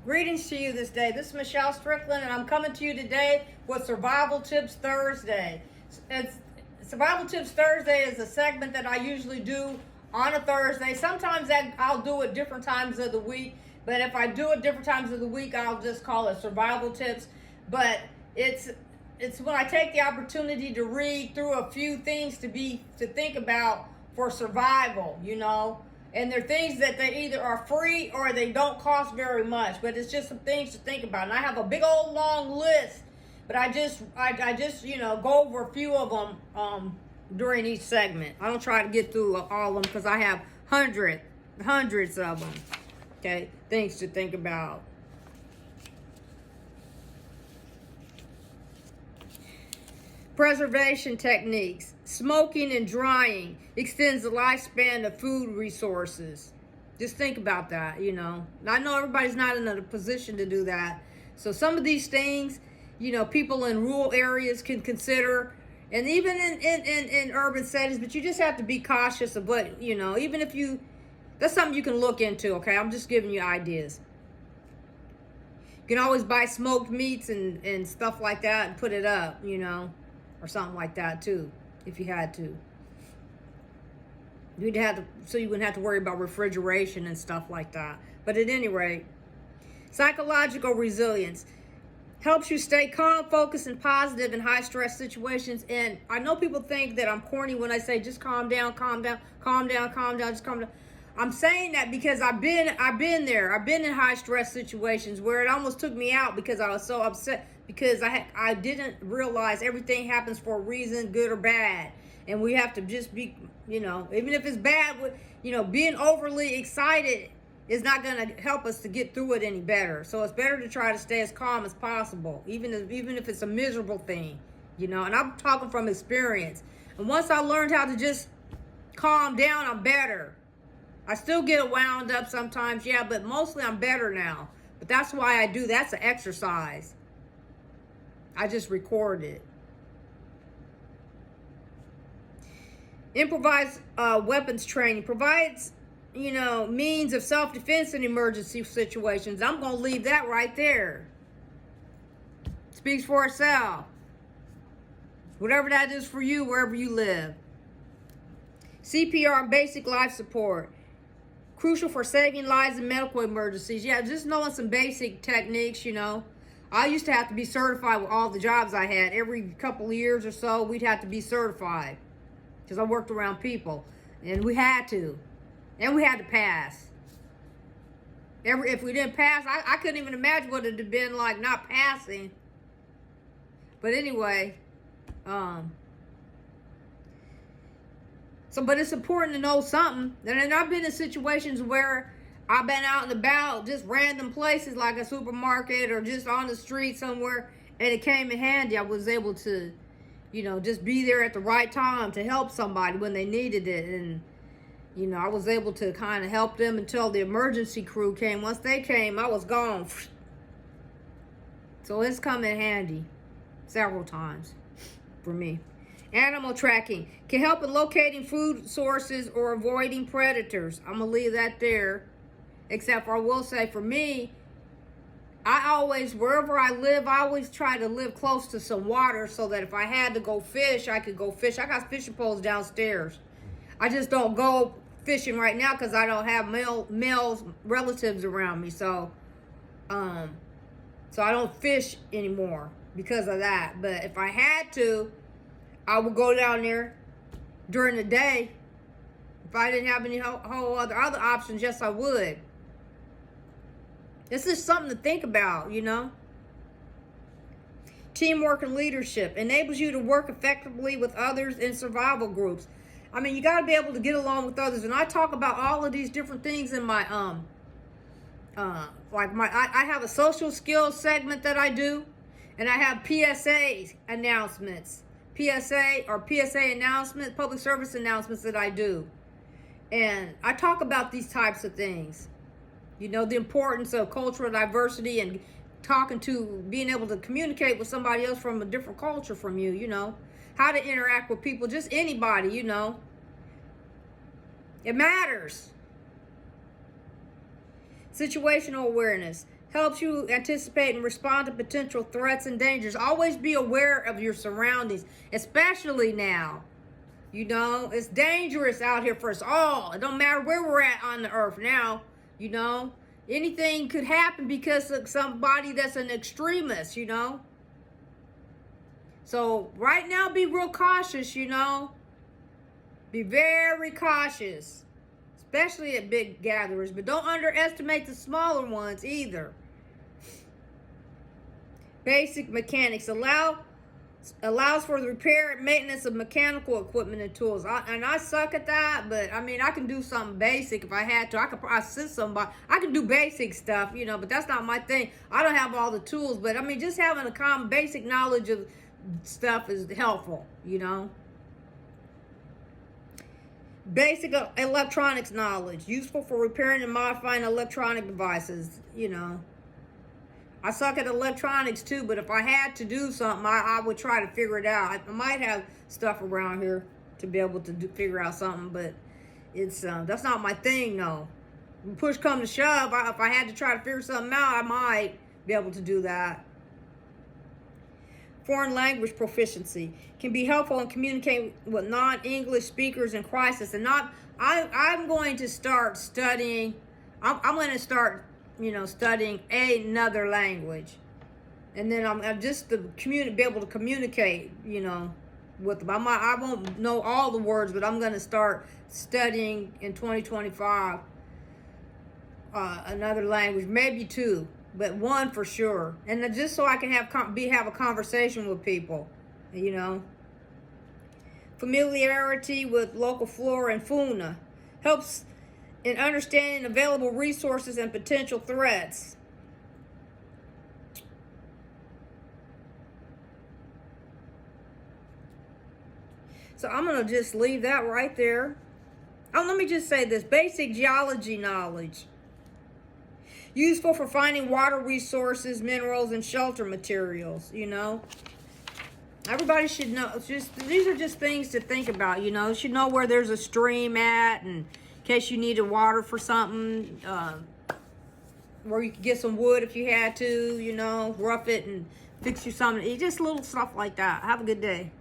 Greetings to you this day. This is Michelle Strickland, and I'm coming to you today with Survival Tips Thursday. Survival Tips Thursday is a segment that I usually do on a Thursday. Sometimes I'll do it different times of the week, but if I do it different times of the week, I'll just call it Survival Tips. But it's when I take the opportunity to read through a few things to think about for survival, And they're things that they either are free or they don't cost very much, but it's just some things to think about. And I have a big old long list, but I just go over a few of them during each segment. I don't try to get through all of them because I have hundreds of them. Okay, things to think about. Preservation techniques. Smoking and drying extends the lifespan of food resources. Just think about that, I know everybody's not in a position to do that. So some of these things, people in rural areas can consider, and even in urban settings, but you just have to be cautious of what, even if that's something you can look into, okay? I'm just giving you ideas. You can always buy smoked meats and stuff like that and put it up, or something like that too, if you had to. So you wouldn't have to worry about refrigeration and stuff like that. But at any rate, psychological resilience helps you stay calm, focused, and positive in high stress situations. And I know people think that I'm corny when I say just calm down, just calm down. I'm saying that because I've been there. I've been in high stress situations where it almost took me out because I was so upset because I didn't realize everything happens for a reason, good or bad. And we have to just be, even if it's bad, being overly excited is not going to help us to get through it any better. So it's better to try to stay as calm as possible, even if it's a miserable thing, and I'm talking from experience. And once I learned how to just calm down, I'm better. I still get wound up sometimes, but mostly I'm better now. But that's why I do. That's an exercise. I just record it. Improvised weapons training provides, means of self-defense in emergency situations. I'm going to leave that right there. Speaks for itself. Whatever that is for you, wherever you live. CPR and basic life support. Crucial for saving lives in medical emergencies. Just knowing some basic techniques, I used to have to be certified with all the jobs I had. Every couple of years or so, we'd have to be certified because I worked around people. And we had to. And we had to pass. If we didn't pass, I couldn't even imagine what it'd have been like not passing. But anyway, but it's important to know something. And I've been in situations where I've been out and about, just random places like a supermarket or just on the street somewhere, and it came in handy. I was able to, just be there at the right time to help somebody when they needed it. And, I was able to kind of help them until the emergency crew came. Once they came, I was gone. So it's come in handy several times for me. Animal tracking can help in locating food sources or avoiding predators. I'm going to leave that there. Except for I will say for me, wherever I live, I always try to live close to some water so that if I had to go fish, I could go fish. I got fishing poles downstairs. I just don't go fishing right now because I don't have male relatives around me. So I don't fish anymore because of that. But if I had to, I would go down there during the day. If I didn't have any whole other options, yes, I would. This is something to think about, Teamwork and leadership enables you to work effectively with others in survival groups. You got to be able to get along with others. And I talk about all of these different things in my, I have a social skills segment that I do. And I have PSA announcements. PSA announcements, public service announcements that I do. And I talk about these types of things. The importance of cultural diversity and being able to communicate with somebody else from a different culture from you, how to interact with people, just anybody, It matters. Situational awareness. Helps you anticipate and respond to potential threats and dangers. Always be aware of your surroundings, especially now. You know, it's dangerous out here for us all. It don't matter where we're at on the earth now, you know. Anything could happen because of somebody that's an extremist, you know. So right now, be real cautious, you know. Be very cautious, especially at big gatherings. But don't underestimate the smaller ones either. Basic mechanics allows for the repair and maintenance of mechanical equipment and tools. I suck at that, but I mean, I can do something basic if I had to. I could assist somebody. I can do basic stuff, you know, but that's not my thing. I don't have all the tools, but I mean, just having a common basic knowledge of stuff is helpful, you know. Basic electronics knowledge, useful for repairing and modifying electronic devices, you know. I suck at electronics too, but if I had to do something, I would try to figure it out. I might have stuff around here to be able to figure out something, but it's that's not my thing, though. When push come to shove, if I had to try to figure something out, I might be able to do that. Foreign language proficiency can be helpful in communicating with non-English speakers in crisis. And I'm going to start studying. I'm going to start, you know, studying another language, and then I'm just to be able to communicate, you know, with them. I won't know all the words, but I'm going to start studying in 2025 another language, maybe two, but one for sure, and then just so I can have a conversation with people, you know. Familiarity with local flora and fauna helps in understanding available resources and potential threats. So I'm going to just leave that right there. Oh, let me just say this. Basic geology knowledge. Useful for finding water resources, minerals, and shelter materials, you know. Everybody should know. These are just things to think about, you know. You should know where there's a stream at, and in case you needed water for something, where you could get some wood if you had to, you know, rough it and fix you something. Just little stuff like that. Have a good day.